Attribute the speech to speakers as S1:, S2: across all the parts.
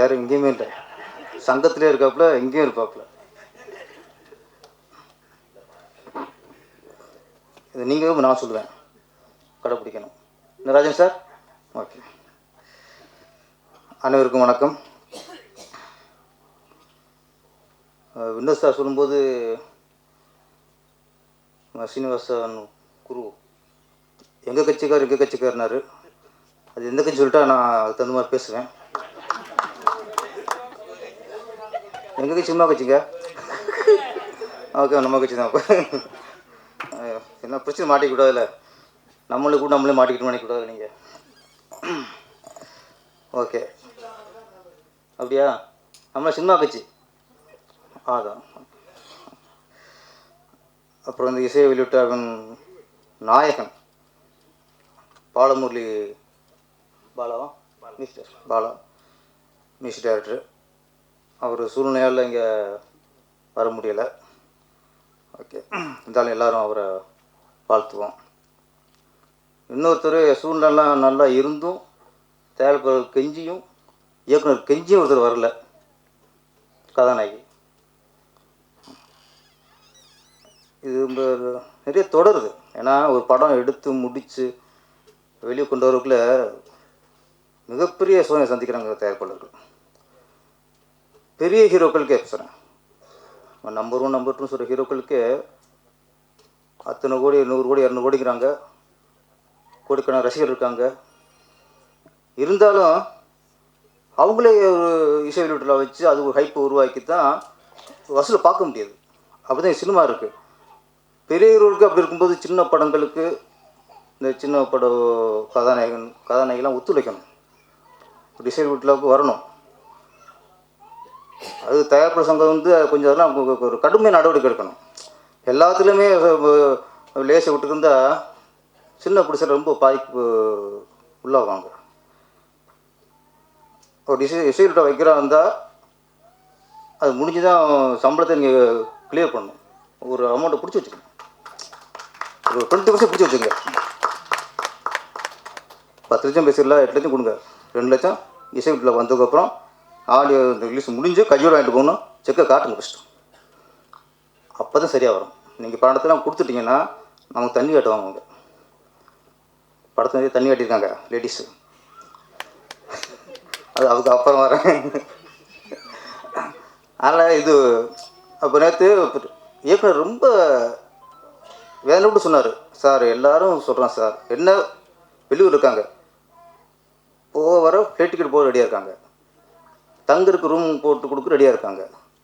S1: வேறு எங்கேயுமே இல்லை. சங்கத்திலே இருக்காப்புல, எங்கேயும் இருப்பாப்புல. இது நீங்கள் நான் சொல்லுவேன், கடைப்பிடிக்கணும். Rajan sir, okay. அனைவருக்கும் வணக்கம். வினோத் சார் சொல்லும்போது சீனிவாசன் குரு எங்கள் கட்சிக்காரனாரு. அது எந்த கட்சி சொல்லிட்டா நான் அதுக்கு தகுந்த மாதிரி பேசுவேன். எங்கள் கட்சி சினிமா கட்சிங்க. ஓகே, நம்ம கட்சி தான். அப்போ என்ன பிரச்சனை மாட்டிக்கூடாதுல்ல, நம்மளுக்கு கூட நம்மளே மாட்டிக்கிட்டு மாட்டிக்கூடாது நீங்கள். ஓகே, அப்படியா? நம்ம சினிமா கட்சி அதான். அப்புறம் இந்த இசையை வெளியிட்டாவின் நாயகன் பாலமுரளி பாலாவா, மிஸ்டர் பாலா, மியூசிக் டைரக்டர். அவர் சூழ்நிலையால் இங்கே வர முடியலை. ஓகே, இருந்தாலும் எல்லோரும் அவரை வாழ்த்துவோம். இன்னொருத்தர் சூழ்நிலாம் நல்லா இருந்தும் தயாரிப்பாளர் கெஞ்சியும் இயக்குனர் கெஞ்சியும் ஒருத்தர் வரல, கதாநாயகி. இது நிறைய தொடருது. ஏன்னா ஒரு படம் எடுத்து முடித்து வெளியே கொண்டு வரக்குள்ள மிகப்பெரிய சோதனை சந்திக்கிறாங்க தயாரிப்பாளர்கள். பெரிய ஹீரோக்களுக்கே பேசுகிறேன், நம்பர் 1 நம்பர் 2 சொல்கிற ஹீரோக்களுக்கே அத்தனை கோடி, 100 கோடி 200 கோடிங்கிறாங்க. கோடிக்கான ரசிகர் இருக்காங்க. இருந்தாலும் அவங்களே ஒரு இசை வெளியீட்டில் வச்சு அது ஒரு ஹைப்பை உருவாக்கி தான் வசூலை பார்க்க முடியாது. அப்படி தான் சினிமா இருக்குது. பெரிய ஹீரோவுக்கு அப்படி இருக்கும்போது சின்ன படங்களுக்கு இந்த சின்ன பட கதாநாயகெல்லாம் ஒத்துழைக்கணும், இசை வெளியீட்டில் வரணும். அது தயாரிப்பாளர் சங்கம் வந்து கொஞ்சம் அதெல்லாம் ஒரு கடுமையான நடவடிக்கை எடுக்கணும். எல்லாத்துலேயுமே லேசை விட்டுருந்தா சின்ன பிடிச்ச ரொம்ப பாதிப்பு உள்ளாவாங்க. ஒரு இசை விட்ட வைக்கிறா இருந்தால் அது முடிஞ்சு தான் சம்பளத்தை நீங்கள் கிளியர் பண்ணணும். ஒரு அமௌண்ட்டை பிடிச்சி வச்சுக்கணும், ஒரு 20% பிடிச்சி வச்சுங்க. 10 லட்சம் பேசிடலாம், 8 லட்சம் கொடுங்க, 2 லட்சம் இசை வீட்டில் வந்ததுக்கப்புறம் ஆடியோ ரிலீஸ் முடிஞ்சு கையோடு வாங்கிட்டு போகணும், செக்கை காட்டுங்க ஃபஸ்ட்டு. அப்போ தான் சரியாக வரும். நீங்கள் படத்தெல்லாம் கொடுத்துட்டிங்கன்னா நமக்கு தண்ணி காட்டுவாங்க. அவங்க படத்தை தண்ணி காட்டியிருக்காங்க லேடிஸு, அது அதுக்கு அப்புறம் வரேன். அதனால் இது அப்போ நேற்று இயக்குனர் ரொம்ப வேலை விட்டு சொன்னார். சார் எல்லோரும் சொல்கிறான் சார், என்ன வெளியூர் இருக்காங்க, வர ஃப்ளைட் டிக்கெட் போக ரெடியாக இருக்காங்க, தங்குறதுக்கு ரூம் போட்டு கொடுக்க ரெடியாக இருக்காங்க,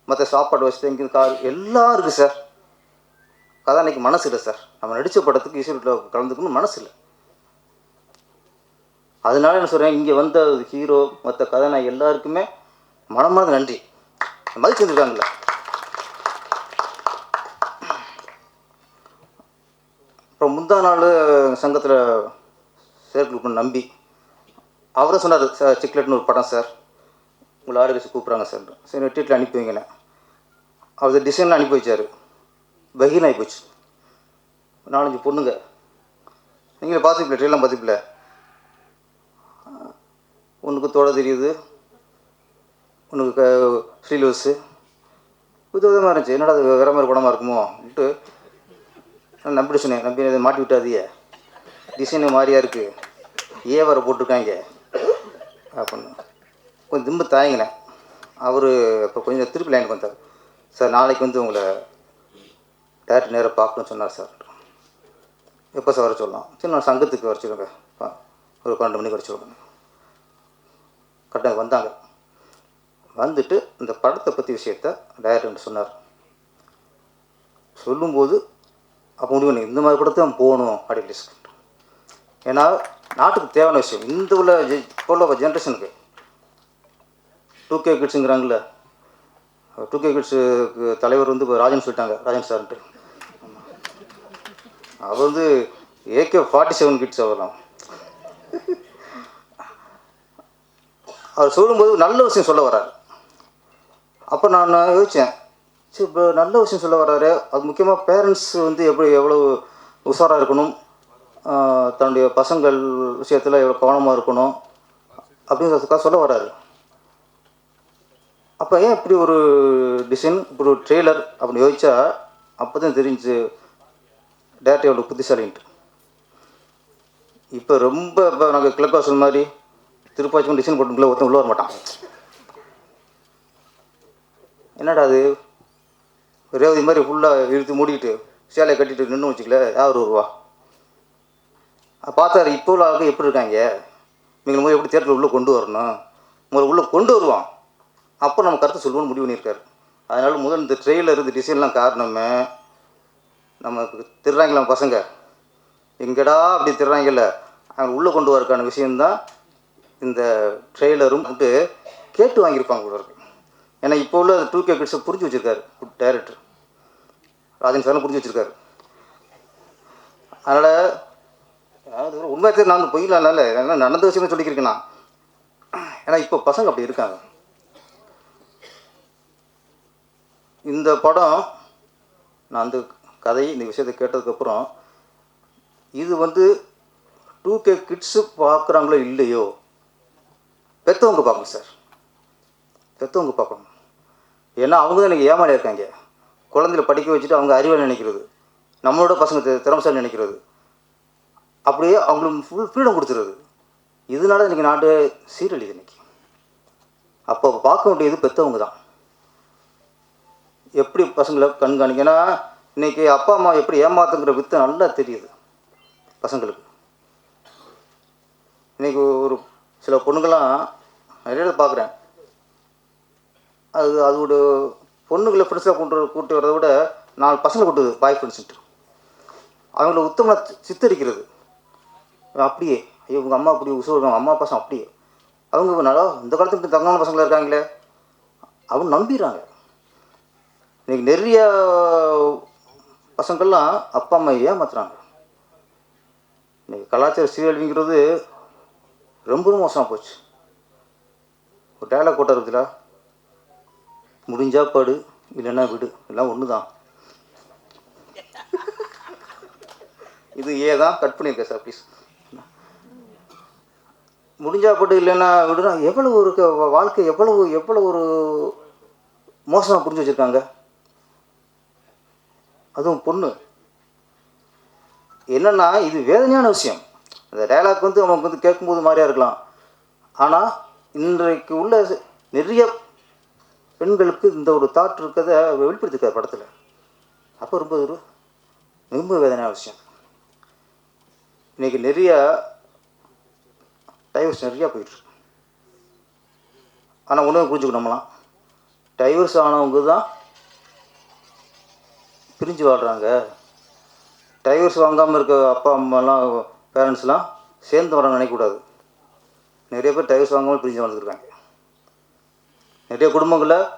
S1: மற்ற சாப்பாடு வசதி இங்கே கார் எல்லாம் இருக்குது சார். கதாநாயகி மனசு இல்லை சார், நம்ம நடித்த படத்துக்கு இசை வீட்டில் கலந்துக்கணும் மனசு இல்லை. அதனால என்ன சொல்கிறேன், இங்கே வந்த ஹீரோ மற்ற கதாநாயகி எல்லாருக்குமே மனமார்ந்த நன்றி, மதிச்சு வந்துருக்காங்கல்ல. அப்புறம் முந்தா நாள் சங்கத்தில் சேர்க்கணும் நம்பி அவரை சொன்னார், சார் சிக்லெட்னு ஒரு படம் சார், உங்களை ஆடு வச்சு கூப்பிட்றாங்க சார். சரி டீட்டில் அனுப்பி வைங்கண்ணே. அவர் டிசைன்லாம் அனுப்பி வச்சார். பகீன் ஆகி போச்சு. 4-5 பொண்ணுங்க, நீங்களே பார்த்துப்பில்ல, ட்ரெயிலாம் பார்த்துப்பில்ல, ஒன்றுக்கு தோட தெரியுது, ஒன்றுக்கு ஸ்ரீலூஸு, விதவிதமாக இருந்துச்சு. என்னடா அது வேறு மாதிரி படமாக இருக்குமோன்ட்டு நம்பிட்டு சொன்னேன். நம்பி இதை மாட்டி விட்டாதிய, டிசைனு மாதிரியாக இருக்குது, வர போட்டிருக்காங்க அப்படின்னு கொஞ்சம் திரும்ப தாயங்கினேன். அவர் இப்போ கொஞ்சம் திருப்பி லைனுக்கு வந்தார். சார் நாளைக்கு வந்து உங்களை டேரக்டர் நேராக பார்க்கணும்னு சொன்னார் சார். எப்போ சார் வர சொல்லலாம்? சரி நான் சங்கத்துக்கு வர சொல்லுங்க, ஒரு 12 மணிக்கு வர சொல்லுங்க. கரெக்டாக வந்தாங்க. வந்துட்டு இந்த படத்தை பற்றி விஷயத்த டைரக்டர் சொன்னார். சொல்லும்போது அப்போ முடிவு இந்த மாதிரி படத்தை நம்ம போகணும் அப்படின்னு. ஏன்னா நாட்டுக்கு தேவையான விஷயம். இந்த இப்போ உள்ள ஜென்ரேஷனுக்கு 2K கிட்ஸுங்கிறாங்கள, 2K கிட்ஸுக்கு தலைவர் வந்து இப்போ ராஜன் சொல்லிட்டாங்க, ராஜன் சார்ன்ட்டு. அவர் வந்து AK-47 கிட்ஸ் அவர்லாம். அவர் சொல்லும்போது நல்ல விஷயம் சொல்ல வர்றாரு. அப்போ நான் யோசித்தேன், சரி இப்போ நல்ல விஷயம் சொல்ல வர்றாரு, அது முக்கியமாக பேரண்ட்ஸ் வந்து எவ்வளோ உஷாராக இருக்கணும், தன்னுடைய பசங்கள் விஷயத்தில் எவ்வளோ கவனமாக இருக்கணும் அப்படின்னு சொல்ல வர்றாரு. அப்போ ஏன் இப்படி ஒரு டிசைன், இப்படி ஒரு ட்ரெய்லர் அப்படின்னு யோசிச்சா அப்போ தான் தெரிஞ்சு டேரக்டர் எவ்வளோ புத்திசாலின்ட்டு. இப்போ ரொம்ப இப்போ நாங்கள் கிழக்காசல் மாதிரி திருப்பாச்சி டிசைன் போட்டுக்குள்ளே ஒருத்தன் உள்ள வர மாட்டான். என்னடா அது ரேவதி மாதிரி ஃபுல்லாக இழுத்து மூடிக்கிட்டு சேலையை கட்டிட்டு நின்று வச்சுக்கல, யார் வருவா? பார்த்தாரு இப்போ உள்ள ஆளுக்கு எப்படி இருக்காங்க, நீங்கள் முதல்ல எப்படி தேட்டரில் உள்ளே கொண்டு வரணும், முதல்ல உள்ளே கொண்டு வருவான், அப்போ நம்ம கருத்தை சொல்லுவோம்னு முடிவு பண்ணியிருக்காரு. அதனால முதல் இந்த ட்ரெயிலர் இந்த டிசைன்லாம் காரணமே நமக்கு திருறாங்களாம் பசங்க எங்கடா அப்படி திருறாங்கல்ல, அவங்க உள்ளே கொண்டு வரக்கான விஷயந்தான் இந்த ட்ரெய்லரும் வந்துட்டு கேட்டு வாங்கியிருப்பாங்க கூட இருக்கு. ஏன்னா இப்போ உள்ள 2K கிட்ஸை புரிஞ்சு வச்சுருக்காரு டைரக்டர் ராஜன் சார்லாம் புரிஞ்சு வச்சுருக்காரு. அதனால் அதாவது உண்மையாக நான் பொய்யிலாம்ல, ஏன்னா நடந்த விஷயமே சொல்லிக்கிறேன் நான். ஏன்னா இப்போ பசங்க அப்படி இருக்காங்க. இந்த படம் நான் அந்த கதை இந்த விஷயத்தை கேட்டதுக்கப்புறம் இது வந்து 2K கிட்ஸு பார்க்குறாங்களோ இல்லையோ, பெற்றவங்க பார்க்கணும் சார், பெற்றவங்க பார்க்கணும். ஏன்னா அவங்க தான் எனக்கு ஏமாளியாக இருக்காங்க. குழந்தைகளை படிக்க வச்சுட்டு அவங்க அறிவாளி நினைக்கிறது, நம்மளோட பசங்க திறமைசாலி நினைக்கிறது, அப்படியே அவங்களுக்கு ஃபுல் ஃப்ரீடம் கொடுத்துருது. இதனால இன்றைக்கி நாடு சீரழிது. இன்றைக்கி அப்போ பார்க்க வேண்டியது பெற்றவங்க தான். எப்படி பசங்களை கண்காணிக்க, ஏன்னா இன்றைக்கி அப்பா அம்மா எப்படி ஏமாத்துங்கிற வித்தை நல்லா தெரியுது பசங்களுக்கு. இன்றைக்கி ஒரு சில பொண்ணுங்கள்லாம் நிறைய பார்க்குறேன், அதோட பொண்ணுங்களை ஃப்ரெண்ட்ஸாக கூட்டு வரதை விட 4 பசங்களை கூட்டுது பாய் ஃப்ரெண்ட்ஸுன்ட்டு. அவங்கள உத்தமனை சித்தரிக்கிறது. அப்படியே ஐயோ உங்கள் அம்மா அப்படி சொல்லுவாங்க, அம்மா பசங்க அப்படியே அவங்க நல்லா இந்த காலத்துக்கு தங்கான பசங்களாக இருக்காங்களே அவங்க நம்பிடுறாங்க. இன்றைக்கி நிறைய பசங்கள்லாம் அப்பா அம்மா ஏமாத்துறாங்க. இன்றைக்கி கலாச்சார சீரழிவுங்கிறது ரொம்ப மோசமாக போச்சு. ஒரு டயலாக் போட்டார் இருக்குல்ல, முடிஞ்சா படு இல்லைன்னா விடு, எல்லாம் ஒன்று தான். இது தான் கட் பண்ணியிருக்கேன் சார் ப்ளீஸ். முடிஞ்சா படு இல்லைன்னா விடுனா எவ்வளவு ஒரு வாழ்க்கை எவ்வளவு ஒரு மோசமாக புரிஞ்சு வச்சுருக்காங்க. அதுவும் பொண்ணு என்னென்னா இது வேதனையான விஷயம். அந்த டைலாக் வந்து அவங்க வந்து கேட்கும்போது மாதிரியாக இருக்கலாம், ஆனால் இன்றைக்கு உள்ள நிறைய பெண்களுக்கு இந்த ஒரு தாட் இருக்கிறத வெளிப்படுத்திருக்கார் படத்தில். அப்போ ரொம்ப வேதனையான விஷயம். இன்றைக்கி நிறைய டைவர்ஸ் நிறையா போயிட்டுருக்கு. ஆனால் உணவை புரிஞ்சுக்கணும், நம்மளாம் டைவர்ஸ் ஆனவங்க தான் பிரிஞ்சு வாழ்கிறாங்க. டைவர்ஸ் வாங்காமல் இருக்க அப்பா அம்மாலாம் பேரண்ட்ஸ்லாம் சேர்ந்து வர நினைக்கக்கூடாது. நிறைய பேர் டைவர்ஸ் வாங்காமல் பிரிஞ்சு வாழ்ந்துருக்காங்க. நிறைய குடும்பங்களில்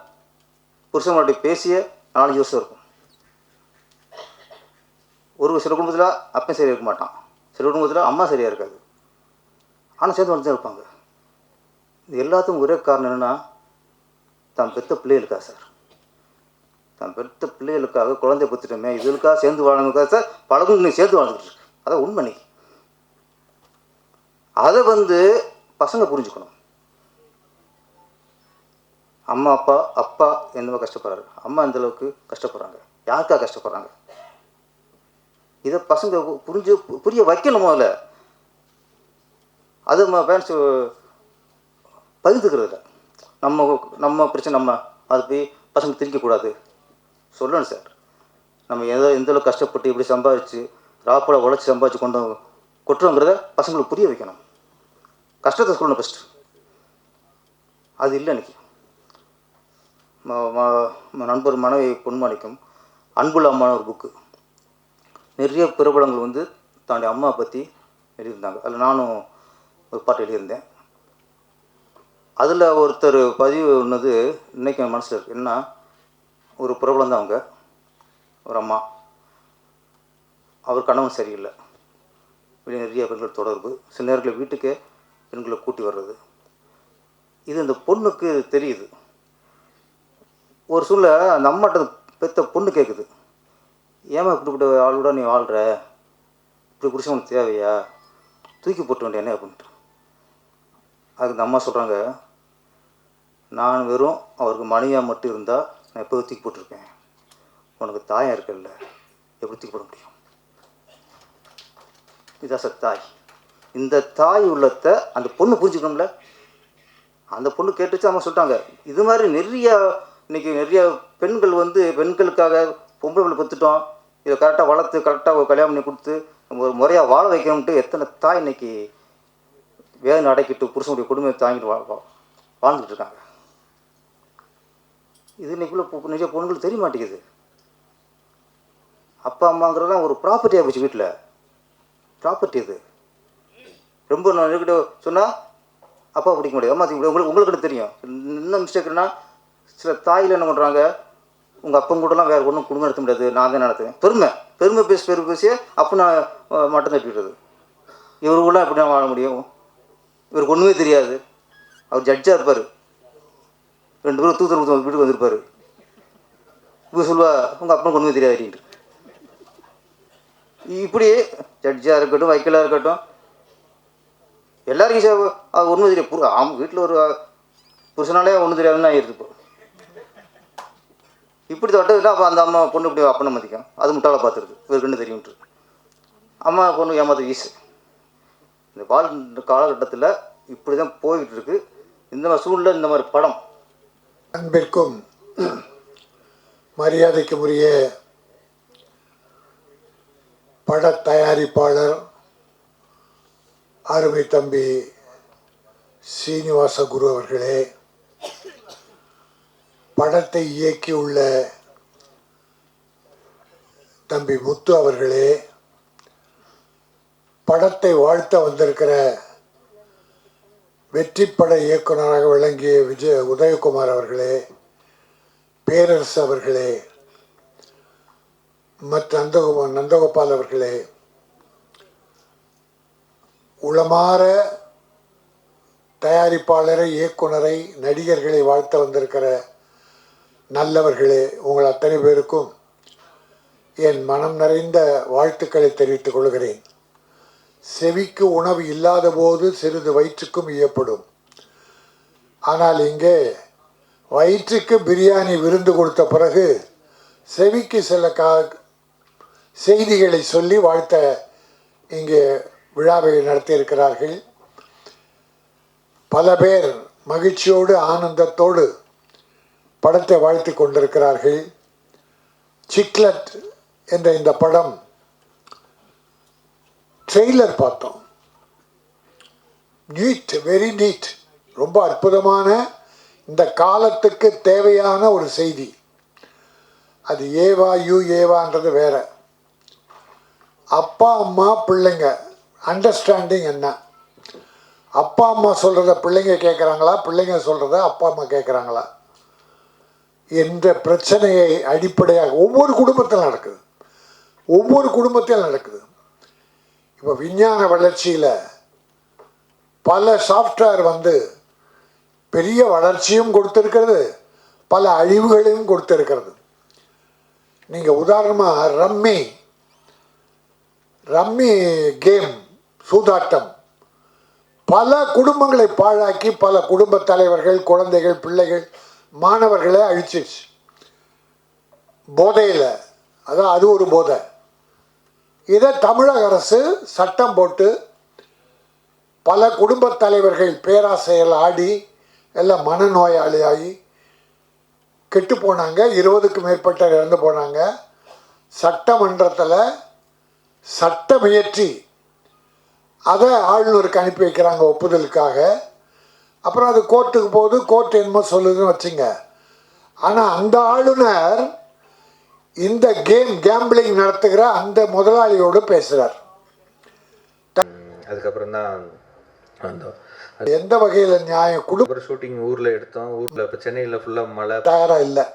S1: புருஷன் பேசிய 4-5 வருஷம் இருக்கும். சில குடும்பத்தில் அப்பயும் சரியாக இருக்க மாட்டான், சில குடும்பத்தில் அம்மா சரியாக இருக்காது, ஆனால் சேர்ந்து வந்து தான் இருப்பாங்க. இது எல்லாத்துக்கும் ஒரே காரணம் என்னென்னா தான் பெற்ற பிள்ளைகளுக்காக சார், தான் பெற்ற பிள்ளைகளுக்காக குழந்தைய பற்றிட்டோமே இதுக்காக சேர்ந்து வாழணுக்காக சார் பழகும் நீ சேர்ந்து வாழ்ந்துட்டு இருக்கு. அதான் உண்மை. நீ அதை வந்து பசங்க புரிஞ்சுக்கணும். அம்மா அப்பா எந்த கஷ்டப்படுறாரு, அம்மா எந்த அளவுக்கு கஷ்டப்படுறாங்க, யாருக்காக கஷ்டப்படுறாங்க, இதை பசங்க புரிய வைக்கணும். முதல்ல அது நம்ம பேரண்ட்ஸ் பகிர்ந்துக்கிறது இல்லை. நம்ம பிரச்சனை நம்ம அது போய் பசங்க திரிக்கக்கூடாது சொல்லணும் சார். நம்ம எந்த அளவுக்கு கஷ்டப்பட்டு இப்படி சம்பாதிச்சு ராப்போட உழைச்சி சம்பாதிச்சு கொட்டுறோங்கிறத பசங்களுக்கு புரிய வைக்கணும். கஷ்டத்தை சொல்லணும் ஃபஸ்ட்டு. அது இல்லை. இன்றைக்கி நண்பர் மனைவி பொன்மாணிக்கம் அன்புள்ள அம்மான ஒரு புக்கு, நிறைய பிரபலங்கள் வந்து தன்னுடைய அம்மா பற்றி எழுதியிருந்தாங்க. அதில் நானும் ஒரு பாட்டு எழுதியிருந்தேன். அதில் ஒருத்தர் பதிவு ஒன்றது இன்றைக்கி என் மனசில் இருக்குது. என்ன, ஒரு பிரபலம் தான் அவங்க, ஒரு அம்மா, அவர் கணவன் சரியில்லை, வெளியே நிறைய பெண்கள் தொடர்பு, சில நேரங்களில் வீட்டுக்கே பெண்களை கூட்டி வர்றது, இது இந்த பொண்ணுக்கு தெரியுது. ஒரு சூழ்நிலை அந்த அம்மாட்ட பெற்ற பொண்ணு கேட்குது, ஏமா இப்படிப்பட்ட ஆளோட நீ வாழ்கிற, இப்படி புருஷன் உனக்கு தேவையா, தூக்கி போட்டு வேண்டிய என்ன அப்படின்ட்டு. அதுக்கு இந்த அம்மா சொல்கிறாங்க, நான் வெறும் அவருக்கு மனைவியாக மட்டும் இருந்தால் நான் எப்போ தூக்கி போட்டிருக்கேன். உனக்கு தாயம் இருக்குல்ல, எப்படி தூக்கி போட முடியும்? இதான் தாய். இந்த தாய் உள்ளத்தை அந்த பொண்ணு புரிஞ்சுக்கணும்ல. அந்த பொண்ணு கேட்டுச்சு, அம்மா சொல்லிட்டாங்க. இது மாதிரி இன்றைக்கி நிறைய பெண்கள் பெண்களுக்காக பொம்பளை பிள்ளை பெற்றுட்டோம், இதை கரெக்டாக வளர்த்து கரெக்டாக ஒரு கல்யாணம் பண்ணி கொடுத்து ஒரு முறையாக வாழ வைக்கணும்ட்டு எத்தனை தாய் இன்றைக்கி வேதனை அடைக்கிட்டு புருஷனுடைய குடும்பத்தை தாங்கிட்டு வாழ்ந்துட்டு இருக்காங்க. இது இன்றைக்குள்ள நிறைய பொண்ணுங்களுக்கு தெரிய மாட்டேங்குது. அப்பா அம்மாங்கிறதான் ஒரு ப்ராப்பர்ட்டியாக போச்சு. வீட்டில் ப்ராப்பர்ட்டி இது. ரொம்ப நான் என்கிட்ட சொன்னால் அப்பா பிடிக்க முடியாது, அம்மா பிடிக்க முடியாது. உங்களுக்கு தெரியும். இன்னும் மிஸ்டேக்குன்னா சில தாயில் என்ன பண்ணுறாங்க, உங்கள் அப்பன் கூடலாம் வேறு ஒன்றும் குடும்பம் நடத்த முடியாது, நான் தான் நடத்துவேன். பெருமை பேசியே அப்போ நான் மட்டும் தட்டிவிடுறது. இவருக்குலாம் எப்படி நான் வாழ முடியும்? இவருக்கு ஒன்றுமே தெரியாது. அவர் ஜட்ஜாக இருப்பார், 2 பேரும் தூத்துற வீட்டுக்கு வந்திருப்பார். இப்போ சொல்லுவா, உங்கள் அப்பனுக்கு ஒன்றுமே தெரியாது அப்படின்ட்டு. இப்படி ஜட்ஜாக இருக்கட்டும், வைக்கலாக இருக்கட்டும், எல்லாருக்கும் அது ஒன்றும் தெரியும். வீட்டில் ஒரு புருஷனாலே ஒன்றும் தெரியாதுன்னு நான் இருப்போம். இப்படி தொட்டதுன்னா அப்போ அந்த அம்மா பொண்ணு இப்படி அப்பனை மதிக்கும். அது முட்டாளை பார்த்துருக்கு, இவருக்கு என்ன தெரியும்ட்டு. அம்மா பொண்ணு ஏமாத்த ஈஸு. இந்த காலகட்டத்தில் இப்படி தான் போய்கிட்டு இருக்கு. இந்த மாதிரி சூழ்நிலை, இந்த மாதிரி படம்.
S2: அன்பிற்கும் மரியாதைக்கும் உரிய பட தயாரிப்பாளர் அருமை தம்பி சீனிவாச குரு அவர்களே, படத்தை இயக்கியுள்ள தம்பி முத்து அவர்களே, படத்தை வாழ்த்த வந்திருக்கிற வெற்றிப்பட இயக்குநராக விளங்கிய உதயகுமார் அவர்களே, பேரரசு அவர்களே, மற்ற நந்தகோபால் அவர்களே, உளமாற தயாரிப்பாளரை, இயக்குனரை, நடிகர்களை வாழ்த்த வந்திருக்கிற நல்லவர்களே, உங்கள் அத்தனை பேருக்கும் என் மனம் நிறைந்த வாழ்த்துக்களை தெரிவித்துக் கொள்கிறேன். செவிக்கு உணவு இல்லாத போது சிறிது வயிற்றுக்கும் இயப்படும். ஆனால் இங்கே வயிற்றுக்கு பிரியாணி விருந்து கொடுத்த பிறகு செவிக்கு சில செய்திகளை சொல்லி வாழ்த்த இங்கே விழாவை நடத்தியிருக்கிறார்கள். பல பேர் மகிழ்ச்சியோடு ஆனந்தத்தோடு படத்தை வாழ்த்தி கொண்டிருக்கிறார்கள். சிக்லெட் என்ற இந்த படம் ட்ரெய்லர் பார்த்தோம். நீட், வெரி நீட், ரொம்ப அற்புதமான, இந்த காலத்துக்கு தேவையான ஒரு செய்தி. அது ஏவா ஏவான்றது வேற. அப்பா அம்மா பிள்ளைங்க அண்டர்ஸ்டாண்டிங் என்ன? அப்பா அம்மா சொல்கிறத பிள்ளைங்க கேட்குறாங்களா, பிள்ளைங்க சொல்கிறத அப்பா அம்மா கேட்குறாங்களா என்ற பிரச்சனையை அடிப்படையாக ஒவ்வொரு குடும்பத்தில் நடக்குது. இப்போ விஞ்ஞான வளர்ச்சியில் பல சாஃப்ட்வேர் பெரிய வளர்ச்சியும் கொடுத்துருக்கிறது, பல அழிவுகளையும் கொடுத்துருக்கிறது. நீங்கள் உதாரணமாக ரம்மி கேம், சூதாட்டம் பல குடும்பங்களை பாழாக்கி பல குடும்ப தலைவர்கள், குழந்தைகள், பிள்ளைகள், மாணவர்களை அழிச்சிருச்சு. போதையில் அது ஒரு போதை. இதை தமிழக அரசு சட்டம் போட்டு பல குடும்ப தலைவர்கள் பேராசையில் ஆடி எல்லாம் மனநோயாளியாகி கெட்டு போனாங்க. 20க்கும் மேற்பட்டவர் இறந்து போனாங்க. சட்டமன்றத்தில் சட்டம் இயற்றி அதை ஆளுநருக்கு அனுப்பி வைக்கிறாங்க ஒப்புதலுக்காக. அப்புறம் அது கோர்ட்டுக்கு போகுது, கோர்ட் என்னமோ சொல்லுதுன்னு வச்சுங்க. ஆனால் அந்த ஆளுநர் இந்த கேம்பிளிங் நடத்துகிற அந்த முதலாளியோடு பேசுகிறார்.
S3: அதுக்கப்புறம் தான்
S2: எந்த வகையில் நியாயம்?
S3: குடும்ப ஷூட்டிங் ஊரில் எடுத்தோம். ஊரில் இப்போ சென்னையில் ஃபுல்லாக மழை,
S2: தயாராக இல்லை,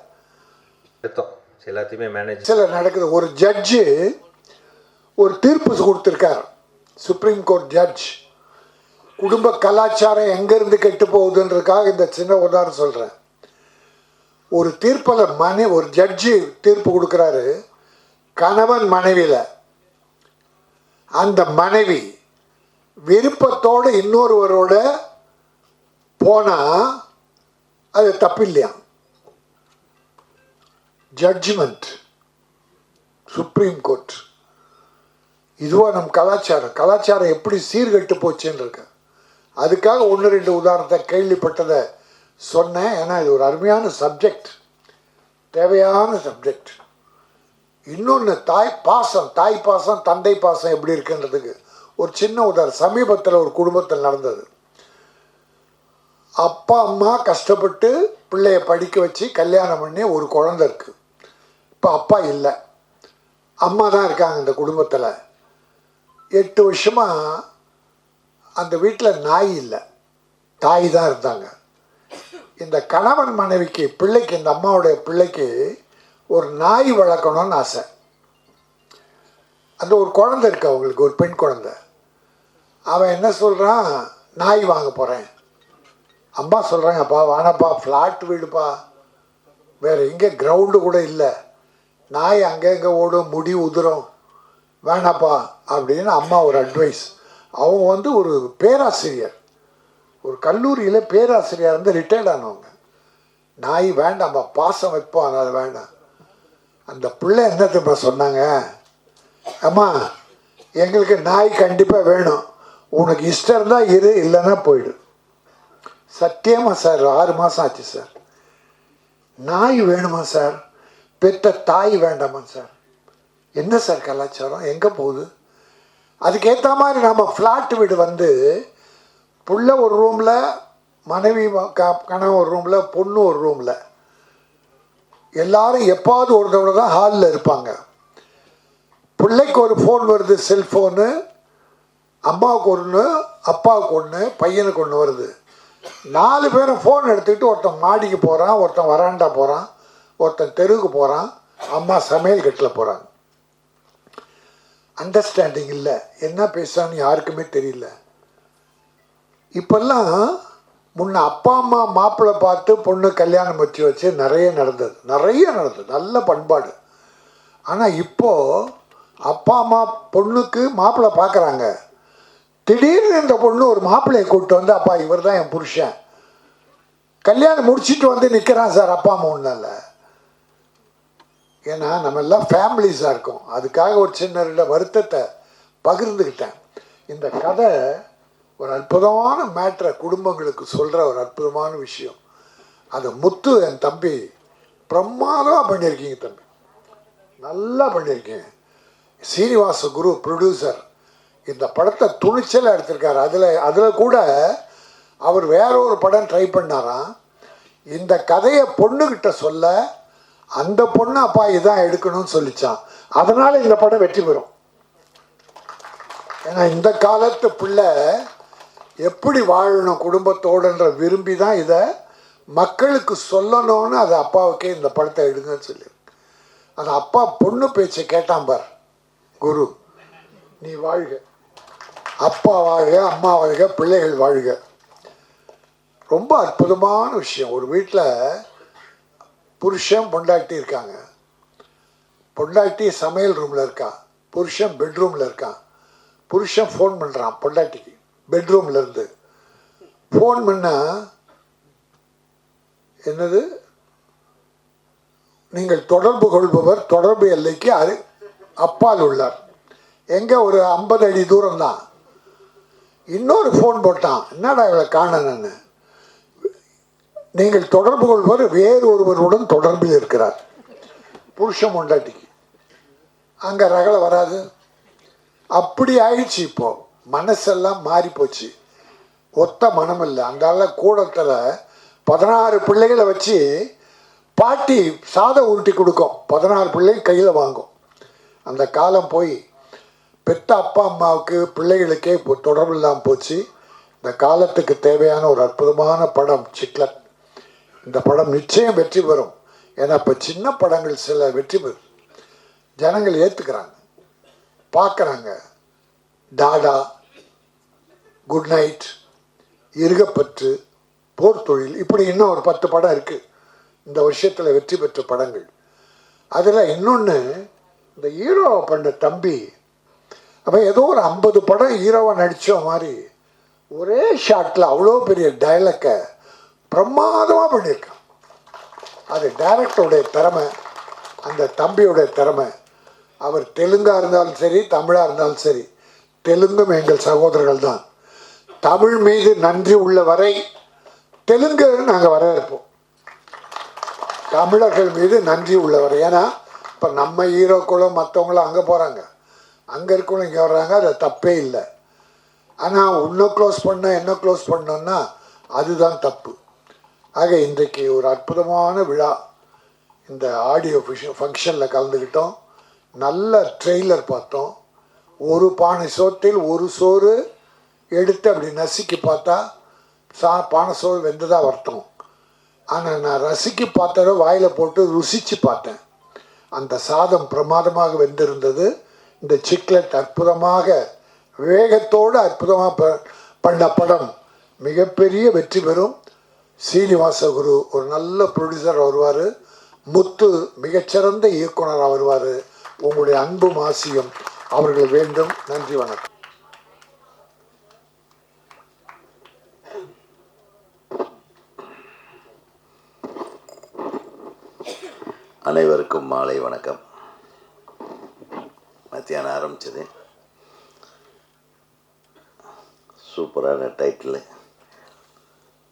S3: எடுத்தோம். எல்லாத்தையுமே மேனேஜ்
S2: சில நடக்குது. ஒரு ஜட்ஜு ஒரு தீர்ப்பு கொடுத்துருக்கார், சுப்ரீம் கோர்ட் ஜட்ஜ். குடும்ப கலாச்சாரம் எங்கேருந்து கெட்டு போகுதுன்றதுக்காக இந்த சின்ன உதாரணம் சொல்கிறேன். ஒரு தீர்ப்பில் ஒரு ஜட்ஜு தீர்ப்பு கொடுக்குறாரு கணவன் மனைவியில். அந்த மனைவி விருப்பத்தோடு இன்னொருவரோட போனால் அது தப்பு இல்லையா? Judgment Supreme Court. இதுவா நம் கலாச்சாரம் எப்படி சீர்கெட்டு போச்சுன்னு இருக்கு. அதுக்காக 1-2 உதாரணத்தை கேள்விப்பட்டதை சொன்னேன். ஏன்னா இது ஒரு அருமையான சப்ஜெக்ட், தேவையான சப்ஜெக்ட். இன்னொன்று தாய் பாசம் தந்தை பாசம் எப்படி இருக்குன்றதுக்கு ஒரு சின்ன உதாரணம். சமீபத்தில் ஒரு குடும்பத்தில் நடந்தது. அப்பா அம்மா கஷ்டப்பட்டு பிள்ளைய படிக்க வச்சு கல்யாணம் பண்ணி ஒரு குழந்தை இருக்குது. இப்போ அப்பா இல்லை, அம்மா தான் இருக்காங்க இந்த குடும்பத்தில். 8 வருஷமாக அந்த வீட்டில் நாய் இல்லை, தாய் தான் இருந்தாங்க. இந்த கணவன் மனைவிக்கு பிள்ளைக்கு, இந்த அம்மாவுடைய பிள்ளைக்கு ஒரு நாய் வளர்க்கணும்னு ஆசை. அந்த ஒரு குழந்தை இருக்கு அவங்களுக்கு, ஒரு பெண் குழந்தை. அவன் என்ன சொல்கிறான், நாய் வாங்க போகிறேன். அம்மா சொல்கிறாங்கப்பா வானப்பா, ஃப்ளாட் வீடுப்பா, வேறு எங்கே கிரவுண்டு கூட இல்லை, நாய் அங்கே இங்கே ஓடும், முடி உதிரும், வேணாப்பா அப்படின்னு அம்மா ஒரு அட்வைஸ். அவங்க ஒரு பேராசிரியர், ஒரு கல்லூரியில் பேராசிரியர் இருந்து ரிட்டையர்ட் ஆனவங்க. நாய் வேண்டாம்ப்பா, பாசம் வைப்போம், அதனால் வேண்டாம். அந்த பிள்ளை என்ன திரும்ப சொன்னாங்க, அம்மா எங்களுக்கு நாய் கண்டிப்பாக வேணும், உனக்கு இஷ்டம் இருந்தால் இரு, இல்லைன்னா போயிடு. சத்தியமாக சார் 6 மாதம் ஆச்சு சார். நாய் வேணுமா சார், பெற்ற தாய் வேண்டாமா சார்? என்ன சார் கலாச்சாரம், எங்கே போகுது? அதுக்கேற்ற மாதிரி நம்ம ஃப்ளாட் வீடு புள்ள ஒரு ரூமில், மனைவி கணவன் ஒரு ரூமில், பொண்ணு ஒரு ரூமில், எல்லாரும் எப்பாவது ஒரு தடவை தான் ஹாலில் இருப்பாங்க. பிள்ளைக்கு ஒரு ஃபோன் வருது, செல்ஃபோனு, அம்மாவுக்கு ஒன்று, அப்பாவுக்கு ஒன்று, பையனுக்கு ஒன்று வருது. 4 பேரும் ஃபோன் எடுத்துக்கிட்டு ஒருத்தன் மாடிக்கு போகிறான், ஒருத்தன் வராண்டா போகிறான், ஒருத்தன் தெருவுக்கு போகிறான், அம்மா சமையல் கட்டில் போகிறாங்க. அண்டர்ஸ்டாண்டிங் இல்லை, என்ன பேசுகிறான்னு யாருக்குமே தெரியல. இப்போல்லாம் முன்ன அப்பா அம்மா மாப்பிள்ளை பார்த்து பொண்ணு கல்யாணம் வச்சு நிறைய நடந்தது, நல்ல பண்பாடு. ஆனால் இப்போது அப்பா அம்மா பொண்ணுக்கு மாப்பிள்ளை பார்க்குறாங்க, திடீர்னு இந்த பொண்ணு ஒரு மாப்பிள்ளையை கூப்பிட்டு அப்பா இவர் தான் என் புருஷன், கல்யாணம் முடிச்சுட்டு நிற்கிறான் சார், அப்பா அம்மா ஒன்றும் இல்லை. ஏன்னா நம்ம எல்லாம் ஃபேமிலிஸாக இருக்கோம். அதுக்காக ஒரு சின்ன 2 வருத்தத்தை பகிர்ந்துக்கிட்டேன். இந்த கதை ஒரு அற்புதமான மேட்ரை குடும்பங்களுக்கு சொல்கிற ஒரு அற்புதமான விஷயம். அதை முத்து என் தம்பி பிரமாதமாக பண்ணியிருக்கீங்க தம்பி, நல்லா பண்ணியிருக்கீங்க. சீனிவாச குரு ப்ரொடியூசர் இந்த படத்தை துணிச்சலாக எடுத்திருக்காரு. அதில் கூட அவர் வேற ஒரு படம் ட்ரை பண்ணாராம். இந்த கதையை பொண்ணுக்கிட்ட சொல்ல அந்த பொண்ணு அப்பா இதான் எடுக்கணும்னு சொல்லிச்சான். அதனால் இந்த படம் வெற்றி பெறும். ஏன்னா இந்த காலத்து பிள்ளை எப்படி வாழணும் குடும்பத்தோடுன்ற விரும்பி தான் இதை மக்களுக்கு சொல்லணும்னு அது அப்பாவுக்கே இந்த படத்தை எடுங்கன்னு சொல்லியிருக்கு. அந்த அப்பா பொண்ணு பேச்சை கேட்டான் பார், குரு நீ வாழ்க, அப்பா வாழ்க, அம்மா வாழ்க, பிள்ளைகள் வாழ்க. ரொம்ப அற்புதமான விஷயம். ஒரு வீட்டில் புருஷன் பொண்டாட்டி இருக்காங்க, பொண்டாட்டி சமையல் ரூமில் இருக்கான், புருஷன் பெட்ரூமில் இருக்கான். புருஷன் ஃபோன் பண்ணுறான் பொண்டாட்டிக்கு, பெட்ரூம்லேருந்து ஃபோன் பண்ணால் என்னது, நீங்கள் தொடர்பு கொள்பவர் தொடர்பு எல்லைக்கு அப்பால் உள்ளார். எங்கே ஒரு 50 அடி தூரம் தான். இன்னொரு ஃபோன் போட்டான், என்னடா இவளை காணன்னு. நீங்கள் தொடர்பு கொள்பவர் வேறு ஒருவருடன் தொடர்பில் இருக்கிறார். புருஷன் பொண்டாட்டிக்கு அங்கே ரகலை வராது. அப்படி ஆயிடுச்சு. இப்போது மனசெல்லாம் மாறி போச்சு, ஒத்த மனம் இல்லை. அந்த கூடத்தில் 16 பிள்ளைகளை வச்சு பாட்டி சாதம் உருட்டி கொடுக்கும், 16 பிள்ளைங்க கையில் வாங்கும். அந்த காலம் போய் பெத்த அப்பா அம்மாவுக்கு பிள்ளைகளுக்கே இப்போ தொடர்பு இல்லாமல் போச்சு. இந்த காலத்துக்கு தேவையான ஒரு அற்புதமான படம் சிக்லட். இந்த படம் நிச்சயம் வெற்றி பெறும். ஏன்னா இப்போ சின்ன படங்கள் சில வெற்றி பெறும், ஜனங்கள் ஏற்றுக்கிறாங்க, பார்க்குறாங்க. டாடா, குட் நைட், இருகப்பற்று, போர் தொழில், இப்படி இன்னும் ஒரு 10 படம் இருக்குது இந்த வருஷத்தில் வெற்றி பெற்ற படங்கள். அதில் இன்னொன்று, இந்த ஹீரோவை பண்ண தம்பி அப்போ ஏதோ ஒரு 50 படம் ஹீரோவை நடித்த மாதிரி ஒரே ஷாட்டில் அவ்வளோ பெரிய டைலாக்கை பிரமாதமாக பண்ணியிருக்கான். அது டைரக்டருடைய திறமை, அந்த தம்பியுடைய திறமை. அவர் தெலுங்காக இருந்தாலும் சரி, தமிழாக இருந்தாலும் சரி, தெலுங்கும் எங்கள் சகோதரர்கள் தான். தமிழ் மீது நன்றி உள்ள வரை தெலுங்கு நாங்கள் வரவேற்போம். தமிழர்கள் மீது நன்றி உள்ளவர். ஏன்னா இப்போ நம்ம ஹீரோக்களும் மற்றவங்களும் அங்கே போகிறாங்க, அங்கே இருக்கவங்களும் இங்கே வர்றாங்க, அது தப்பே இல்லை. ஆனால் உன்னை க்ளோஸ் பண்ண என்ன க்ளோஸ் பண்ணோன்னா அதுதான் தப்பு. ஆக இன்றைக்கு ஒரு அற்புதமான விழா. இந்த ஆடியோ ஃபங்க்ஷனில் கலந்துக்கிட்டோம். நல்ல ட்ரெய்லர் பார்த்தோம். ஒரு பானை சோற்றில் ஒரு சோறு எடுத்து அப்படி நசுக்கி பார்த்தா பானை சோறு வெந்ததாக வருத்தம். ஆனால் நான் ரசிக்கு பார்த்ததை வாயில் போட்டு ருசித்து பார்த்தேன். அந்த சாதம் பிரமாதமாக வெந்திருந்தது. இந்த சிக்லெட் அற்புதமாக வேகத்தோடு அற்புதமாக பண்ண படம் மிகப்பெரிய வெற்றி பெறும். சீனிவாச குரு ஒரு நல்ல ப்ரொடியூசர் வருவார். முத்து மிகச்சிறந்த இயக்குனராக வருவார். உங்களுடைய அன்பும் ஆசியும் அவர்கள் வேண்டும். நன்றி, வணக்கம்.
S4: அனைவருக்கும் மாலை வணக்கம். மத்தியானம் ஆரம்பிச்சது. சூப்பரான டைட்டில்.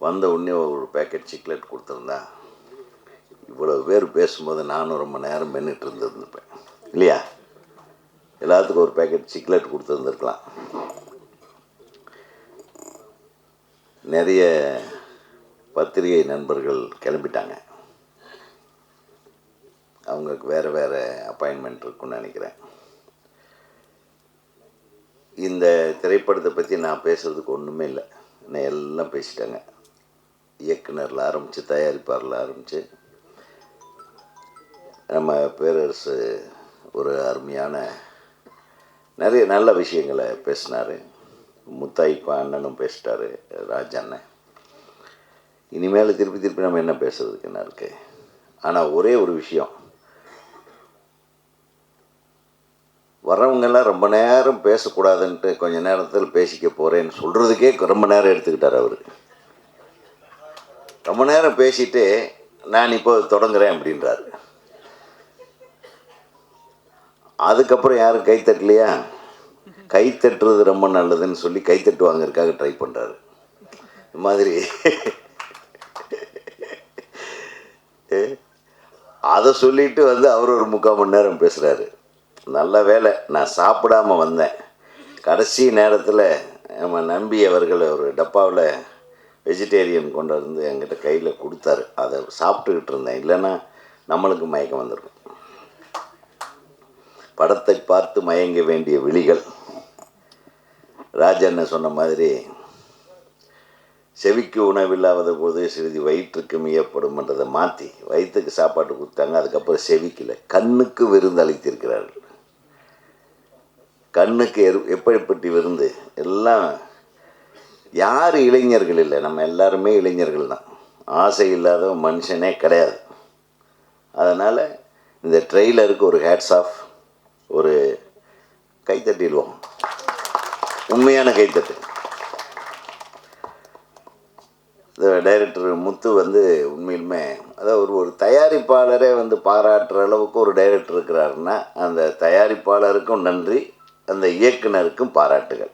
S4: வந்த உடனே ஒரு பேக்கெட் சிக்லெட் கொடுத்துருந்தா இவ்வளோ பேர் பேசும்போது நானும் ரொம்ப நேரம் மென்னுட்டு இருந்திருப்பேன் இல்லையா? எல்லாத்துக்கும் ஒரு பேக்கெட் சிக்லெட் கொடுத்துருந்துருக்கலாம். நிறைய பத்திரிகை நண்பர்கள் கிளம்பிட்டாங்க. அவங்களுக்கு வேறு வேறு அப்பாயின்மெண்ட் இருக்குன்னு நினைக்கிறேன். இந்த திரைப்படத்தை பற்றி நான் பேசுகிறதுக்கு ஒன்றுமே இல்லை. என்ன எல்லாம் பேசிட்டாங்க. இயக்குனரில் ஆரம்பித்து, தயாரிப்பாளரில் ஆரம்பித்து, நம்ம பேரரசு ஒரு அருமையான நிறைய நல்ல விஷயங்களை பேசினார். முத்தாய்ப்பா அண்ணனும் பேசிட்டார், ராஜ் அண்ணன். இனிமேல் திருப்பி நம்ம என்ன பேசுறதுக்கு என்ன இருக்குது? ஆனால் ஒரே ஒரு விஷயம், வர்றவங்கெல்லாம் ரொம்ப நேரம் பேசக்கூடாதுன்ட்டு கொஞ்ச நேரத்தில் பேசிக்க போகிறேன்னு சொல்கிறதுக்கே ரொம்ப நேரம் எடுத்துக்கிட்டார் அவர். ரொம்ப நேரம் பேசிட்டு நான் இப்போ தொடங்குறேன் அப்படின்றார். அதுக்கப்புறம் யாரும் கைத்தட்டலையா? கைத்தட்டுறது ரொம்ப நல்லதுன்னு சொல்லி கைத்தட்டு வாங்கிறதுக்காக ட்ரை பண்ணுறாரு. இந்த மாதிரி அதை சொல்லிட்டு அவர் ஒரு 3/4 மணி நேரம் பேசுகிறாரு. நல்ல வேலை நான் சாப்பிடாம வந்தேன். கடைசி நேரத்தில் நம்ம நம்பி அவர்கள் ஒரு டப்பாவில் வெஜிடேரியன் கொண்டு வந்து என்கிட்ட கையில் கொடுத்தாரு. அதை சாப்பிட்டுக்கிட்டு இருந்தேன். இல்லைன்னா நம்மளுக்கு மயக்கம் வந்திருக்கும். படத்தை பார்த்து மயங்க வேண்டிய விழிகள். ராஜண்ண சொன்ன மாதிரி செவிக்கு உணவில்லாத போது சிறிது வயிற்றுக்கு மியப்படும்ன்றதை மாற்றி வயிற்றுக்கு சாப்பாட்டு கொடுத்தாங்க. அதுக்கப்புறம் செவிக்கில் கண்ணுக்கு விருந்து அளித்திருக்கிறார்கள். கண்ணுக்கு எப்படிப்பட்ட விருந்து! எல்லாம் யார் இளைஞர்கள் இல்லை, நம்ம எல்லாருமே இளைஞர்கள் தான். ஆசை இல்லாத மனுஷனே கிடையாது. அதனால் இந்த ட்ரெய்லருக்கு ஒரு ஹேட்ஸ் ஆஃப், ஒரு கைத்தட்டிடுவோம், உண்மையான கைத்தட்டு. டைரக்டர் முத்து உண்மையிலுமே அதாவது ஒரு தயாரிப்பாளரே பாராட்டுற அளவுக்கு ஒரு டைரக்டர் இருக்கிறாருன்னா அந்த தயாரிப்பாளருக்கும் நன்றி, அந்த இயக்குனருக்கும் பாராட்டுகள்.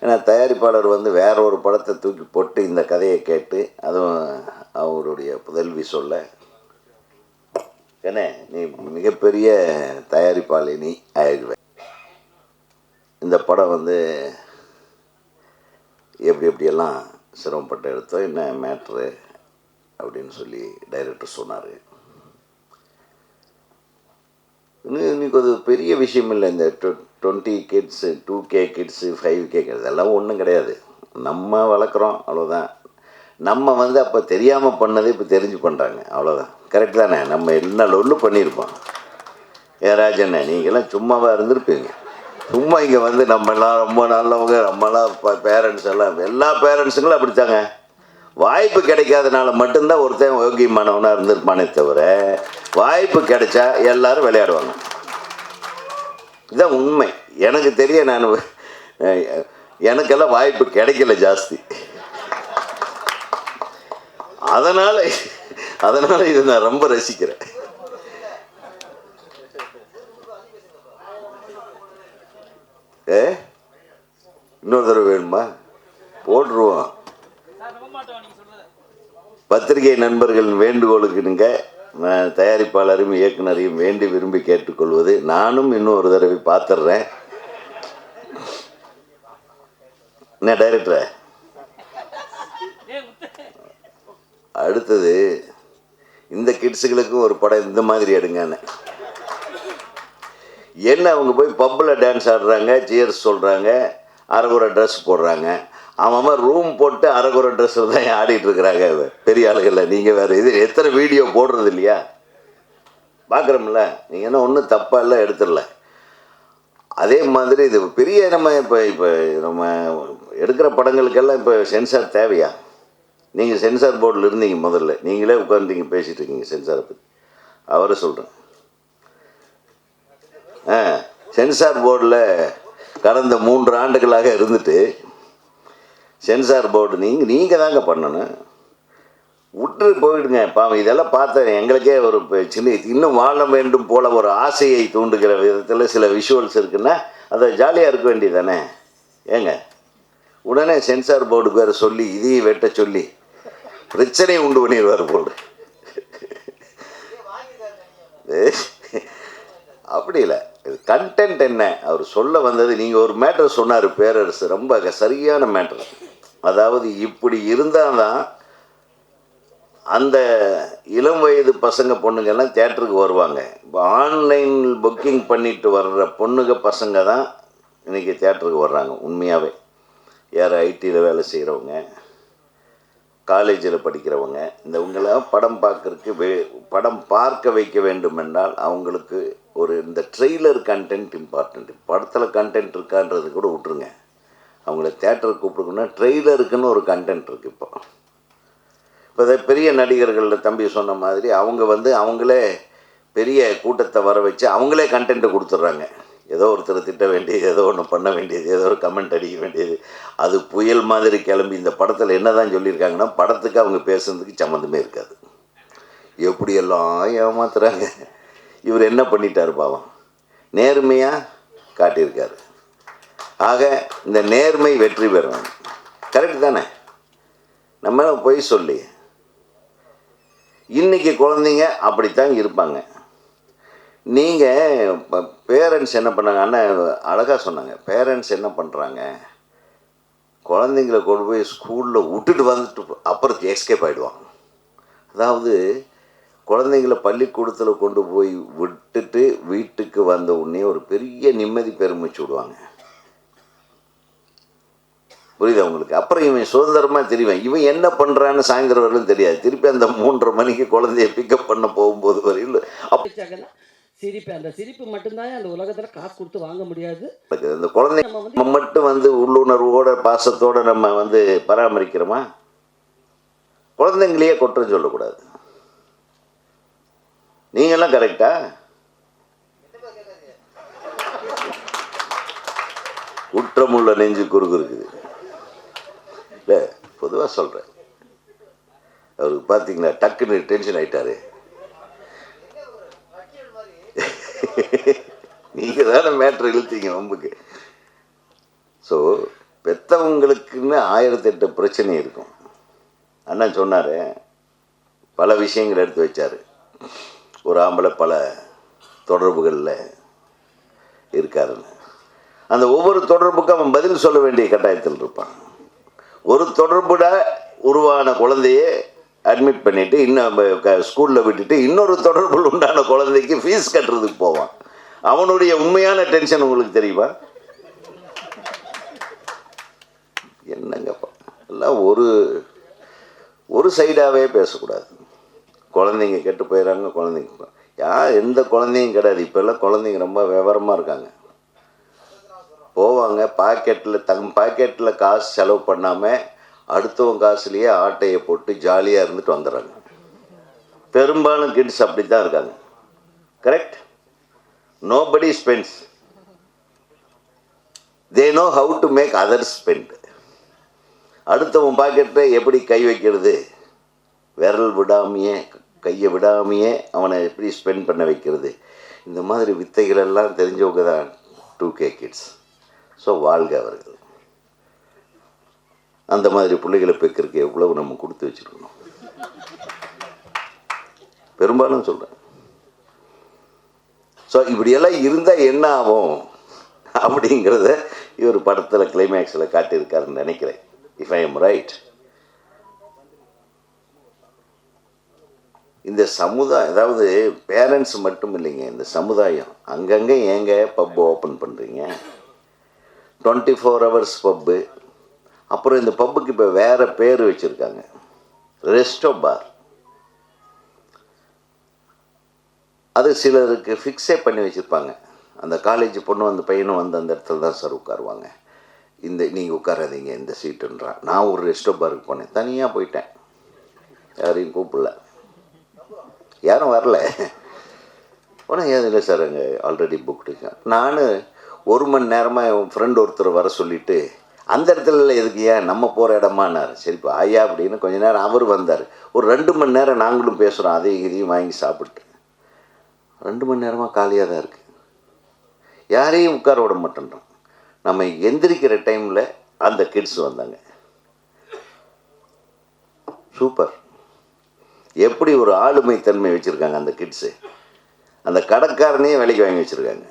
S4: ஏன்னா தயாரிப்பாளர் வேற ஒரு படத்தை தூக்கி போட்டு இந்த கதையை கேட்டு, அதுவும் அவருடைய புதல்வி சொல்ல, ஏன்னா நீ மிகப்பெரிய தயாரிப்பாளி நீ ஆயிடுவேன். இந்த படம் எப்படியெல்லாம் சிரமப்பட்டு எடுத்தோம், என்ன மேட்ரு அப்படின்னு சொல்லி டைரக்டர் சொன்னார். இன்னைக்கு அது பெரிய விஷயம் இல்லை. இந்த 20 கிட்ஸு, 2K கிட்ஸு, 5K இதெல்லாம் ஒன்றும் கிடையாது. நம்ம வளர்க்குறோம், அவ்வளோதான். நம்ம அப்போ தெரியாமல் பண்ணதை இப்போ தெரிஞ்சு பண்ணுறாங்க, அவ்வளோதான். கரெக்ட் தானே? நம்ம என்ன ஒன்று பண்ணியிருப்போம். ராஜண்ணே நீங்கள்லாம் சும்மாவாக இருந்திருப்பீங்க. சும்மா இங்கே நம்மலாம் ரொம்ப நல்லவங்க, நம்மளாம் பேரண்ட்ஸ் எல்லாம், எல்லா பேரண்ட்ஸுங்களும் அப்படித்தாங்க. வாய்ப்பு கிடைக்காதனால மட்டும்தான் ஒருத்தன் யோகியமானவனாக இருந்திருப்பானே தவிர, வாய்ப்பு கிடைச்சா எல்லாரும் விளையாடுவாங்க. இதுதான் உண்மை. எனக்கு தெரிய எனக்கெல்லாம் வாய்ப்பு கிடைக்கல ஜாஸ்தி. அதனால இதை நான் ரொம்ப ரசிக்கிறேன். இன்னொரு தடவை வேணுமா? போட்டுருவோம். பத்திரிகை நண்பர்களின் வேண்டுகோளுக்கு நான் தயாரிப்பாளரையும் இயக்குனரையும் வேண்டி விரும்பி கேட்டுக்கொள்வது, நானும் இன்னும் ஒரு தடவை பார்த்துடுறேன். என்ன டைரக்டர், அடுத்தது இந்த கிட்ஸுகளுக்கும் ஒரு படம் இந்த மாதிரி எடுங்கன்னு. என்ன அவங்க போய் பப்பில் டான்ஸ் ஆடுறாங்க, சியர்ஸ் சொல்கிறாங்க, அரைகுறை ட்ரெஸ் போடுறாங்க. அவன் ரூம் போட்டு அரைகுறை ட்ரெஸ்ஸில் தான் ஆடிட்டு இருக்கிறாங்க பெரிய ஆளுகளில். நீங்கள் வேறு இது எத்தனை வீடியோ போடுறது இல்லையா? பார்க்குறோம்ல. நீங்கள் என்ன ஒன்றும் தப்பாக இல்லை, எடுத்துடல. அதே மாதிரி இது பெரிய இப்போ நம்ம எடுக்கிற படங்களுக்கெல்லாம் இப்போ சென்சார் தேவையா? நீங்கள் சென்சார் போர்டில் இருந்தீங்க முதல்ல, நீங்களே உட்காந்துட்டீங்க பேசிகிட்டு இருக்கீங்க சென்சாரை பற்றி. அவரை சொல்கிறேன். சென்சார் போர்டில் கடந்த 3 ஆண்டுகளாக இருந்துட்டு சென்சார் போர்டு நீங்கள் தாங்க பண்ணணும். விட்டு போயிடுங்க பாவம். இதெல்லாம் பார்த்தேன், எங்களுக்கே ஒரு சின்ன இன்னும் வாழ வேண்டும் போல ஒரு ஆசையை தூண்டுகிற விதத்தில் சில விஷுவல்ஸ் இருக்குன்னா அதை ஜாலியாக இருக்க வேண்டியது தானே. ஏங்க உடனே சென்சார் போர்டுக்கு வேறு சொல்லி இதையும் வெட்ட சொல்லி பிரச்சனையை உண்டு பண்ணிடுவார் போல். அப்படி இல்லை, கண்டென்ட் என்ன அவர் சொல்ல வந்தது. நீங்கள் ஒரு மேட்ரு சொன்னார் பேரரசு, ரொம்ப சரியான மேட்ரு. அதாவது இப்படி இருந்தால் தான் அந்த இளம் வயது பசங்க பொண்ணுங்கெல்லாம் தேட்டருக்கு வருவாங்க. இப்போ ஆன்லைன் புக்கிங் பண்ணிட்டு வர்ற பொண்ணுங்க பசங்க தான் இன்றைக்கி தேட்டருக்கு வர்றாங்க. உண்மையாகவே யார் ஐடியில் வேலை செய்கிறவங்க, காலேஜில் படிக்கிறவங்க, இவங்களாம் படம் பார்க்க வைக்க வேண்டும் என்றால் அவங்களுக்கு இந்த ட்ரெய்லர் கண்டென்ட் இம்பார்ட்டண்ட். படத்தில் கண்டென்ட் இருக்கான்றது கூட விட்டுருங்க, அவங்கள தேட்டருக்கு கூப்பிடுக்குன்னா ட்ரெய்லருக்குன்னு ஒரு கண்டென்ட் இருக்குது. இப்போ பெரிய நடிகர்களில் தம்பி சொன்ன மாதிரி அவங்களே பெரிய கூட்டத்தை வர வச்சு அவங்களே கண்டென்ட்டை கொடுத்துட்றாங்க. ஏதோ ஒருத்தர் திட்ட வேண்டியது, ஏதோ ஒன்று பண்ண வேண்டியது, ஏதோ ஒரு கமெண்ட் அடிக்க வேண்டியது, அது புயல் மாதிரி கிளம்பி. இந்த படத்தில் என்ன தான் சொல்லியிருக்காங்கன்னா படத்துக்கு அவங்க பேசுறதுக்கு சம்மந்தமே இருக்காது. எப்படியெல்லாம் ஏமாத்துறாங்க. இவர் என்ன பண்ணிட்டார் பாவம், நேர்மையாக காட்டியிருக்காரு. ஆக இந்த நேர்மை வெற்றி பெறணும். கரெக்ட் தானே? நம்ம போய் சொல்லி இன்றைக்கி குழந்தைங்க அப்படித்தான் இருப்பாங்க. நீங்கள் பேரண்ட்ஸ் என்ன பண்ணாங்க, அண்ணன் அழகாக சொன்னாங்க. பேரண்ட்ஸ் என்ன பண்ணுறாங்க, குழந்தைங்கள கொண்டு போய் ஸ்கூலில் விட்டுட்டு வந்துட்டு அப்புறம் எஸ்கேப் ஆகிடுவாங்க. அதாவது குழந்தைங்கள பள்ளிக்கூடத்தில் கொண்டு போய் விட்டுட்டு வீட்டுக்கு வந்த உடனே ஒரு பெரிய நிம்மதி பெருமிச்சு விடுவாங்க. புரியுது உங்களுக்கு? அப்புறம் இவன் சுதந்திரமாக தெரியும், இவன் என்ன பண்ணுறான்னு சாயந்தரம் வரலும் தெரியாது. திருப்பி அந்த 3:30 மணிக்கு குழந்தைய பிக்கப் பண்ண போகும்போது வரையில்
S5: சிரிப்பு, அந்த சிரிப்பு மட்டும்தான் அந்த உலகத்தில் காசு கொடுத்து வாங்க முடியாது.
S4: அந்த குழந்தைங்க மட்டும் உள்ளுணர்வோட பாசத்தோடு நம்ம பராமரிக்கிறோமா? குழந்தைங்களையே குற்றம் சொல்லக்கூடாது. நீங்கள்லாம் கரெக்டா? குற்றமுள்ள நெஞ்சு குறுக்கு இருக்குது இல்லை, பொதுவாக சொல்கிறேன். அவருக்கு பார்த்தீங்களா டக்குன்னு டென்ஷன் ஆகிட்டாரு. நீங்கள் தானே மேட்ரு இழுத்தீங்க வம்புக்கு. ஸோ பெற்றவங்களுக்குன்னு 1008 பிரச்சனை இருக்கும். அண்ணன் சொன்னார், பல விஷயங்கள் எடுத்து வச்சார். ஒரு ஆம்பளை பல தொடர்புகளில் இருக்காருன்னு. அந்த ஒவ்வொரு தொடர்புக்கும் அவன் பதில் சொல்ல வேண்டிய கட்டாயத்தில் இருப்பான். ஒரு தொடர்புட உருவான குழந்தையே அட்மிட் பண்ணிவிட்டு இன்னும் ஸ்கூலில் விட்டுட்டு இன்னொரு தொடர்பில் உண்டான குழந்தைக்கு ஃபீஸ் கட்டுறதுக்கு போவான். அவனுடைய உண்மையான டென்ஷன் உங்களுக்கு தெரியுமா? என்னங்கப்பா, எல்லாம் ஒரு சைடாகவே பேசக்கூடாது. குழந்தைங்க கெட்டு போயிடறாங்க. குழந்தைங்க எந்த குழந்தையும் கிடையாது. இப்போல்லாம் குழந்தைங்க ரொம்ப விவரமாக இருக்காங்க. போவாங்க, பாக்கெட்டில் காசு செலவு பண்ணாமல் அடுத்தவங்க காசுலேயே ஆட்டையை போட்டு ஜாலியாக இருந்துட்டு வந்துடுறாங்க. பெரும்பாலும் கிட்ஸ் அப்படி தான் இருக்காங்க. Correct? Nobody spends, they know how to make others spend. அடுத்தவன் பாக்கெட்டில் எப்படி கை வைக்கிறது விரல் விடாமையே, கையை விடாமையே அவனை எப்படி ஸ்பெண்ட் பண்ண வைக்கிறது, இந்த மாதிரி வித்தைகளெல்லாம் தெரிஞ்சவங்க தான் 2K கிட்ஸ். ஸோ வாழ்க அவர்கள். அந்த மாதிரி பிள்ளைகளை பெக்கிறதுக்கு எவ்வளவு நம்ம கொடுத்து வச்சுருக்கணும். பெரும்பாலும் சொல்கிறேன். ஸோ இப்படியெல்லாம் இருந்தால் என்ன ஆகும் அப்படிங்கிறத இவர் படத்தில் கிளைமேக்ஸில் காட்டியிருக்காருன்னு நினைக்கிறேன். If I am right. இந்த சமுதாயம், அதாவது பேரண்ட்ஸ் மட்டும் இல்லைங்க, இந்த சமுதாயம் அங்கங்கே ஏங்க பப் ஓப்பன் பண்ணுறீங்க? 24 hours பப்பு. அப்புறம் இந்த பப்புக்கு இப்போ வேறு பேர் வச்சுருக்காங்க, ரெஸ்டோ பார். அது சிலருக்கு ஃபிக்ஸே பண்ணி வச்சுருப்பாங்க. அந்த காலேஜ் பொண்ணு அந்த பையனும் வந்து அந்த இடத்துல தான் சார் உட்காருவாங்க. நீங்கள் உட்காராதீங்க இந்த சீட்டுன்றான். நான் ஒரு ரெஸ்டோ பாருக்கு போனேன், தனியாக போயிட்டேன், யாரையும் கூப்பிடல, யாரும் வரல. ஆனால் ஏதும் இல்லை சார், அங்கே ஆல்ரெடி புக்டுக்கேன். நான் 1 மணி நேரமாக என் ஃப்ரெண்ட் ஒருத்தர் வர சொல்லிவிட்டு, அந்த இடத்துல எதுக்கு ஏன் நம்ம போகிற இடமானார். சரிப்பா ஐயா அப்படின்னு கொஞ்ச நேரம் அவர் வந்தார். ஒரு 2 மணி நேரம் நாங்களும் பேசுகிறோம், அதையும் இதையும் வாங்கி சாப்பிட்டு. 2 மணி நேரமாக காலியாக தான் இருக்குது, யாரையும் உட்கார விட மாட்டேன்றோம். நம்ம எந்திரிக்கிற டைமில் அந்த கிட்ஸ் வந்தாங்க. சூப்பர். எப்படி ஒரு ஆளுமை தன்மை வச்சுருக்காங்க அந்த கிட்ஸு. அந்த கடைக்காரனையே வேலைக்கு வாங்கி வச்சுருக்காங்க.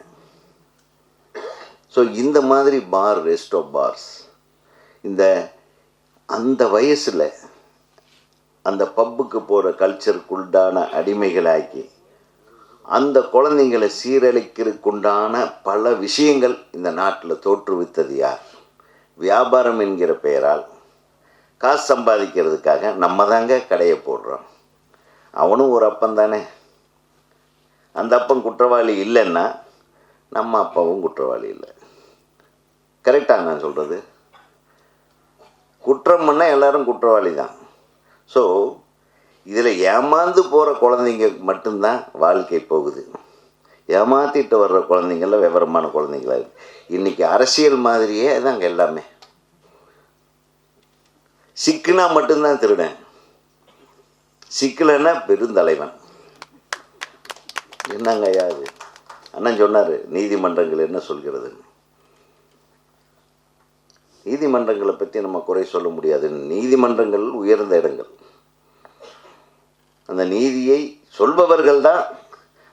S4: ஸோ இந்த மாதிரி பார், ரெஸ்டோ பார்ஸ், அந்த வயசில் அந்த பப்புக்கு போகிற கல்ச்சருக்குண்டான அடிமைகளாக்கி அந்த குழந்தைங்களை சீரழிக்கிறதுக்குண்டான பல விஷயங்கள் இந்த நாட்டில் தோற்றுவித்தது யார்? வியாபாரம் என்கிற பெயரால் காசு சம்பாதிக்கிறதுக்காக நம்ம தாங்க கடையை போடுறோம். அவனும் ஒரு அப்பன் தானே. அந்த அப்பன் குற்றவாளி இல்லைன்னா நம்ம அப்பாவும் குற்றவாளி இல்லை. கரெக்டாக நான் சொல்கிறது? குற்றம் பண்ணால் எல்லோரும் குற்றவாளி தான். ஸோ இதில் ஏமாந்து போகிற குழந்தைங்க மட்டும்தான் வாழ்க்கை போகுது. ஏமாற்றிட்டு வர்ற குழந்தைங்கள்லாம் விவரமான குழந்தைங்களா இருக்குது. இன்றைக்கி அரசியல் மாதிரியே தாங்க எல்லாமே. சிக்குனா மட்டும்தான் திருடன், சிக்கலைன்னா பெருந்தலைவன். என்னங்க ஐயா அது? அண்ணன் சொன்னார் நீதிமன்றங்கள் என்ன சொல்கிறது. நீதிமன்றங்களை பற்றி நம்ம குறை சொல்ல முடியாது. நீதிமன்றங்கள் உயர்ந்த இடங்கள். அந்த நீதியை சொல்பவர்கள் தான்.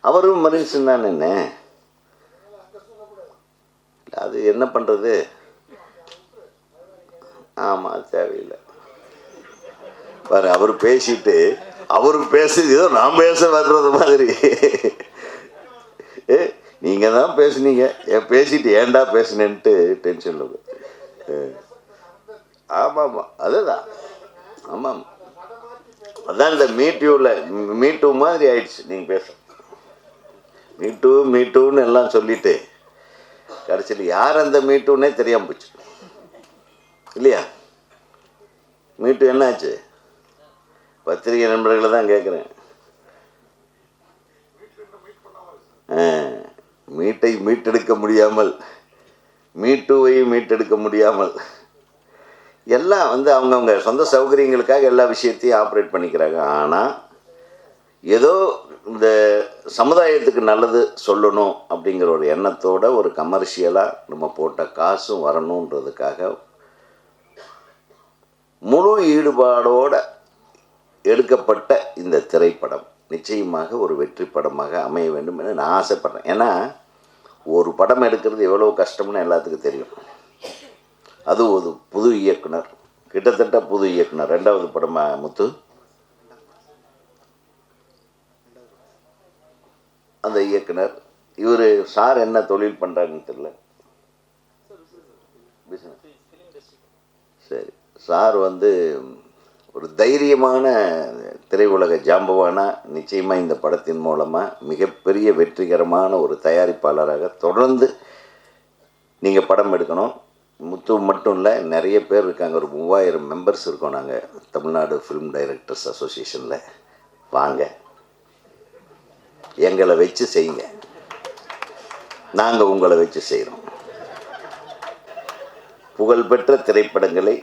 S4: அவரும் மனுஷன் தான். என்ன அது என்ன பண்ணுறது? ஆமாம், தேவையில்லை. பாரு, அவர் பேசிட்டு அவர் பேசுறது ஏதோ நான் பேச வர்றது மாதிரி. நீங்கள் தான் பேசுனீங்க, பேசிட்டு ஏன்டா பேசுனேன்ட்டு டென்ஷனில். ஆமாம், அதுதான். ஆமாம், அதான் இந்த மீட்டூ மாதிரி ஆயிடுச்சு. நீங்கள் பேச மீட்டூன்னு எல்லாம் சொல்லிட்டு கடைசியில் யார் அந்த மீட்டூன்னே தெரியாமல் போச்சு இல்லையா? மீட்டு என்னாச்சு? பத்திரிகை நண்பர்களை தான் கேட்குறேன். மீட்டை மீட்டெடுக்க முடியாமல், மீட்டூவை மீட்டெடுக்க முடியாமல் எல்லாம் அவங்கவுங்க சொந்த சௌகரியங்களுக்காக எல்லா விஷயத்தையும் ஆப்ரேட் பண்ணிக்கிறாங்க. ஆனால் ஏதோ இந்த சமுதாயத்துக்கு நல்லது சொல்லணும் அப்படிங்கிற ஒரு எண்ணத்தோட ஒரு கமர்ஷியலாக நம்ம போட்ட காசும் வரணுன்றதுக்காக முழு ஈடுபாடோடு எடுக்கப்பட்ட இந்த திரைப்படம் நிச்சயமாக ஒரு வெற்றி படமாக அமைய வேண்டும் என நான் ஆசைப்பட்றேன். ஏன்னா ஒரு படம் எடுக்கிறது எவ்வளோ கஷ்டம்னு எல்லாத்துக்கும் தெரியும். அது ஒரு புது இயக்குனர், கிட்டத்தட்ட புது இயக்குனர். 2வது படமா முத்து? அந்த இயக்குனர் இவர் சார் என்ன தொழில் பண்ணுறாங்கன்னு தெரியல. சரி, சார் ஒரு தைரியமான திரையுலக ஜாம்பவானா நிச்சயமாக இந்த படத்தின் மூலமாக மிகப்பெரிய வெற்றிகரமான ஒரு தயாரிப்பாளராக தொடர்ந்து நீங்கள் படம் எடுக்கணும். முத்து மட்டும் இல்லை, நிறைய பேர் இருக்காங்க. ஒரு 3000 மெம்பர்ஸ் இருக்கோம் நாங்கள் தமிழ்நாடு ஃபிலிம் டைரக்டர்ஸ் அசோசியேஷனில். வாங்க, எங்களை வச்சு செய்யுங்க, நாங்கள் உங்களை வச்சு செய்கிறோம். புகழ்பெற்ற திரைப்படங்களை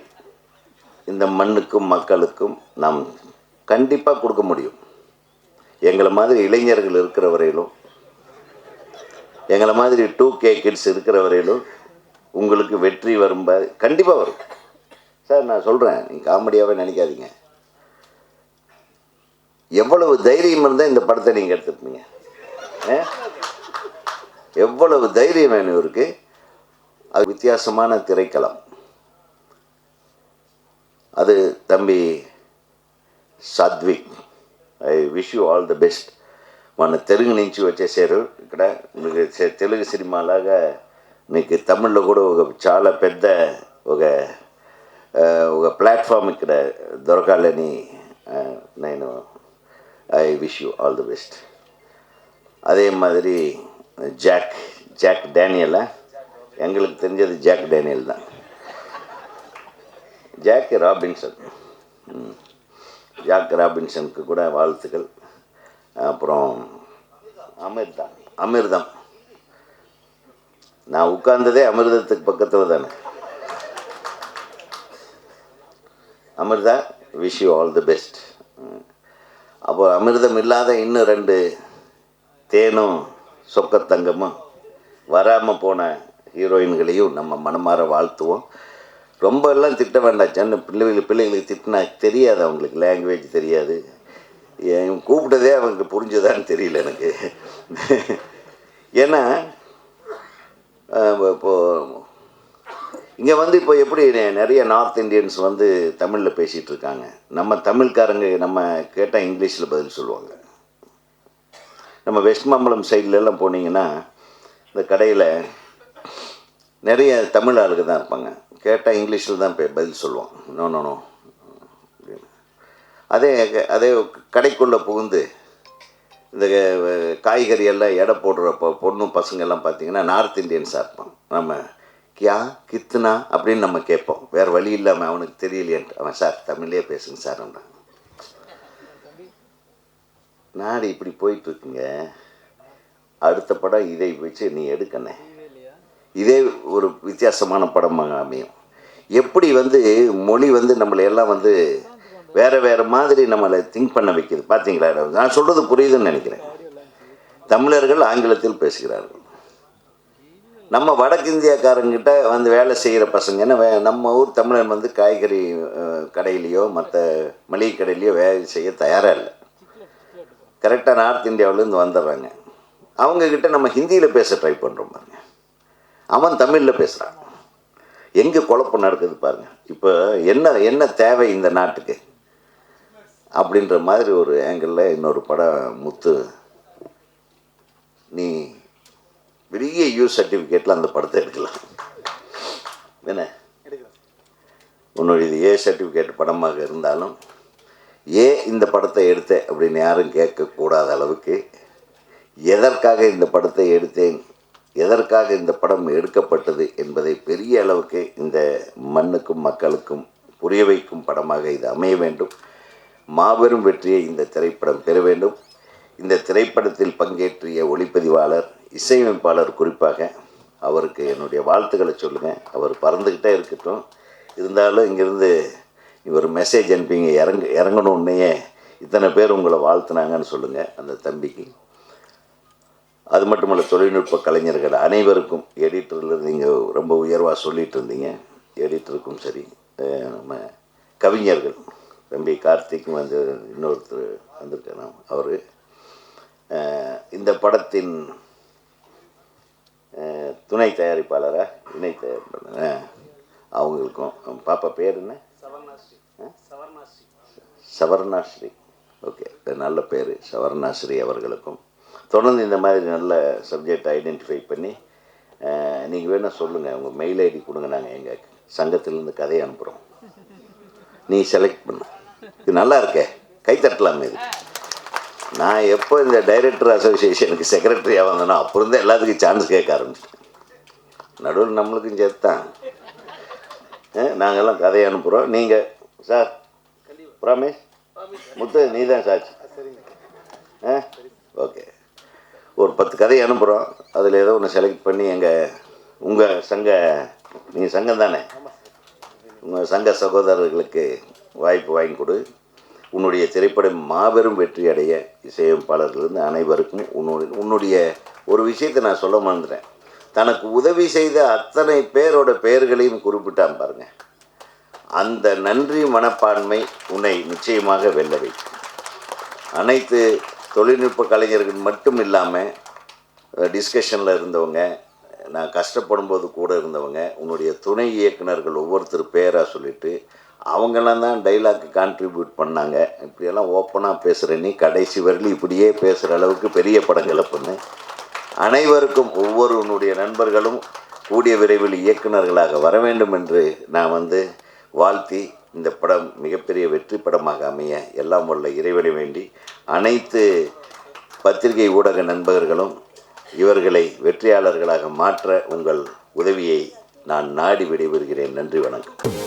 S4: இந்த மண்ணுக்கும் மக்களுக்கும் நாம் கண்டிப்பாக கொடுக்க முடியும். எங்களை மாதிரி இளைஞர்கள் இருக்கிற வரையிலும், எங்களை மாதிரி 2K கிட்ஸ் இருக்கிற வரையிலும் உங்களுக்கு வெற்றி வரும்போது கண்டிப்பாக வரும் சார். நான் சொல்கிறேன், நீங்கள் காமெடியாகவே நினைக்காதீங்க. எவ்வளவு தைரியம் இருந்தால் இந்த படத்தை நீங்கள் எடுத்துருப்பீங்க? எவ்வளவு தைரியம் வேணும் இவருக்கு. அது வித்தியாசமான திரைக்களம். அது தம்பி Satvik, I wish you all the best. మన తెలుగు నుంచి వచ్చేసారు ఇక్కడ. మీకు తెలుగు సినిమాలాగా మీకు తమిళ్లో కూడా ఒక చాలా పెద్ద ఒక ప్లాట్ఫామ్ ఇక్కడ దొరకాలని నేను I wish you all the best. அதே மாதிரி ஜாக் டேனியலா, எங்களுக்கு தெரிஞ்சது ஜாக் டேனியல் தான். ஜாக் ராபின்சனுக்கு கூட வாழ்த்துக்கள். அப்புறம் அமிர்தம், நான் உட்கார்ந்ததே அமிர்தத்துக்கு பக்கத்தில் தானே. Amirtha, wish you all the best. அப்போ அமிர்தம் இல்லாத இன்னும் 2 தேனும் சொக்கத்தங்கமும் வராமல் போன ஹீரோயின்களையும் நம்ம மனமாற வாழ்த்துவோம். ரொம்ப எல்லாம் திட்ட வேண்டாம். சின்ன பிள்ளைகளுக்கு திட்டினா தெரியாது, அவங்களுக்கு லாங்குவேஜ் தெரியாது. கூப்பிட்டதே அவங்க புரிஞ்சதான்னு தெரியல எனக்கு. ஏன்னா இப்போது இங்கே இப்போ எப்படி நிறைய நார்த் இந்தியன்ஸ் தமிழில் பேசிகிட்டு இருக்காங்க. நம்ம தமிழ்காரங்க நம்ம கேட்டால் இங்கிலீஷில் பதில் சொல்லுவாங்க. நம்ம வெஸ்ட் மாம்பலம் சைட்லலாம் போனீங்கன்னா இந்த கடையில் நிறைய தமிழ் ஆளுங்க தான் இருப்பாங்க. கேட்டால் இங்கிலீஷில் தான் பதில் சொல்லுவோம். நோ அதே கடைக்குள்ளே புகுந்து இந்த காய்கறி எல்லாம் எடை போடுறப்போ பொண்ணும் பசங்கள்லாம் பார்த்திங்கன்னா நார்த் இந்தியன்ஸாக இருப்பான். நம்ம கியா கித்துனா அப்படின்னு நம்ம கேட்போம். வேறு வழி இல்லாமல் அவனுக்கு தெரியலையன்ட்டு அவன் சார் தமிழ்லேயே பேசுங்க சார்ன்றான். நாடு இப்படி போயிட்டுருக்குங்க. அடுத்த படம் இதை வச்சு நீ எடுக்கணே, இதே ஒரு வித்தியாசமான படமாக அமையும். எப்படி மொழி நம்மளை எல்லாம் வேறு மாதிரி நம்மளை திங்க் பண்ண வைக்கிது பார்த்தீங்களா? நான் சொல்கிறது புரியுதுன்னு நினைக்கிறேன். தமிழர்கள் ஆங்கிலத்தில் பேசுகிறார்கள். நம்ம வடக்கிந்தியாக்காரங்கிட்ட வேலை செய்கிற பசங்கன்னா நம்ம ஊர் தமிழன் காய்கறி கடையிலையோ மற்ற மளிகை கடையிலையோ வேலை செய்ய தயாராக இல்லை. கரெக்டாக நார்த் இந்தியாவிலேருந்து வந்துடுறாங்க. அவங்கக்கிட்ட நம்ம ஹிந்தியில் பேச ட்ரை பண்ணுறோம் பாருங்க, அவன் தமிழில் பேசுகிறான். எங்கே குழப்பம் நடக்குது பாருங்கள். இப்போ என்ன தேவை இந்த நாட்டுக்கு அப்படின்ற மாதிரி ஒரு ஆங்கிளில் இன்னொரு படம் முத்து, நீ பெரிய சர்டிஃபிகேட்டில் அந்த படத்தை எடுக்கலாம். என்ன உன்னோட இது சர்டிஃபிகேட் படமாக இருந்தாலும் இந்த படத்தை எடுத்த அப்படின்னு யாரும் கேட்கக்கூடாத அளவுக்கு எதற்காக இந்த படத்தை எடுத்தேன், எதற்காக இந்த படம் எடுக்கப்பட்டது என்பதை பெரிய அளவுக்கு இந்த மண்ணுக்கும் மக்களுக்கும் புரிய வைக்கும் படமாக இது அமைய வேண்டும். மாபெரும் வெற்றியை இந்த திரைப்படம் பெற வேண்டும். இந்த திரைப்படத்தில் பங்கேற்றிய ஒளிப்பதிவாளர், இசையமைப்பாளர், குறிப்பாக அவருக்கு என்னுடைய வாழ்த்துக்களை சொல்லுங்கள். அவர் பறந்துக்கிட்டே இருக்கட்டும். இருந்தாலும் இங்கேருந்து ஒரு மெசேஜ் அனுப்பிங்க, இறங்கணுன்னே இத்தனை பேர் உங்களை வாழ்த்துனாங்கன்னு சொல்லுங்கள் அந்த தம்பிக்கு. அது மட்டுமல்ல, தொழில்நுட்ப கலைஞர்கள் அனைவருக்கும், எடிட்டரில் நீங்கள் ரொம்ப உயர்வாக சொல்லிகிட்டு இருந்தீங்க, எடிட்டருக்கும் சரி, நம்ம கவிஞர்கள் தம்பி கார்த்திக்கும் இன்னொருத்தர் வந்திருக்கேன், அவர் இந்த படத்தின் துணை தயாரிப்பாளராக இணை தயாரிப்பாளர் அவங்களுக்கும், பாப்பா பேர் என்ன? சவர்ணாஸ்ரீ. ஓகே, நல்ல பேர். சவர்ணாஸ்ரீ அவர்களுக்கும் தொடர்ந்து இந்த மாதிரி நல்ல சப்ஜெக்ட் ஐடென்டிஃபை பண்ணி நீங்கள் வேணால் சொல்லுங்கள், உங்கள் மெயில் ஐடி கொடுங்க, நாங்கள் எங்கள் சங்கத்திலேருந்து கதையை அனுப்புகிறோம், நீ செலக்ட் பண்ண. இது நல்லா இருக்கே, கைத்தட்டலாம். இது நான் எப்போ இந்த டைரக்டர் அசோசியேஷனுக்கு செக்ரட்டரியாக வந்தேனோ அப்போ இருந்தால் எல்லாத்துக்கும் சான்ஸ் கேட்க ஆரம்பிச்சிட்டேன். நடுவில் நம்மளுக்கும் சேர்த்தான். நாங்கள்லாம் கதையை அனுப்புகிறோம். நீங்கள் சார் ப்ராமிஸ் முத்து நீ தான் சாட்சி. ஓகே, ஒரு 10 கதையை அனுப்புகிறோம். அதில் ஏதோ ஒன்று செலக்ட் பண்ணி உங்கள் நீங்கள் சங்கம் தானே, உங்கள் சங்க சகோதரர்களுக்கு வாய்ப்பு வாங்கி கொடு. உன்னுடைய திரைப்படம் மாபெரும் வெற்றி அடைய இசையமைப்பாளர்களிருந்து அனைவருக்கும் உன்னுடைய ஒரு விஷயத்தை நான் சொல்ல மறந்துட்டேன். தனக்கு உதவி செய்த அத்தனை பேரோட பெயர்களையும் குறிப்பிட்டான் பாருங்க. அந்த நன்றி மனப்பான்மை உன்னை நிச்சயமாக வெல்ல வைக்கும். அனைத்து தொழில்நுட்ப கலைஞர்கள் மட்டும் இல்லாமல் டிஸ்கஷனில் இருந்தவங்க, நான் கஷ்டப்படும் போது கூட இருந்தவங்க, உன்னுடைய துணை இயக்குனர்கள் ஒவ்வொருத்தர் பேராக சொல்லிவிட்டு அவங்கெல்லாம் தான் டைலாக்கு கான்ட்ரிபியூட் பண்ணாங்க. இப்படியெல்லாம் ஓப்பனாக பேசுகிற நீ கடைசி வரலும் இப்படியே பேசுகிற அளவுக்கு பெரிய படங்களை பண்ணு. அனைவருக்கும் ஒவ்வொருவனுடைய நண்பர்களும் கூடிய விரைவில் இயக்குனர்களாக வர வேண்டும் என்று நான் வாழ்த்தி, இந்த படம் மிகப்பெரிய வெற்றி படமாக அமைய எல்லாம் வல்ல இறைவனை வேண்டி அனைத்து பத்திரிகை ஊடக நண்பர்களும் இவர்களை வெற்றியாளர்களாக மாற்ற உங்கள் உதவியை நான் நாடி விடைபெறுகிறேன். நன்றி, வணக்கம்.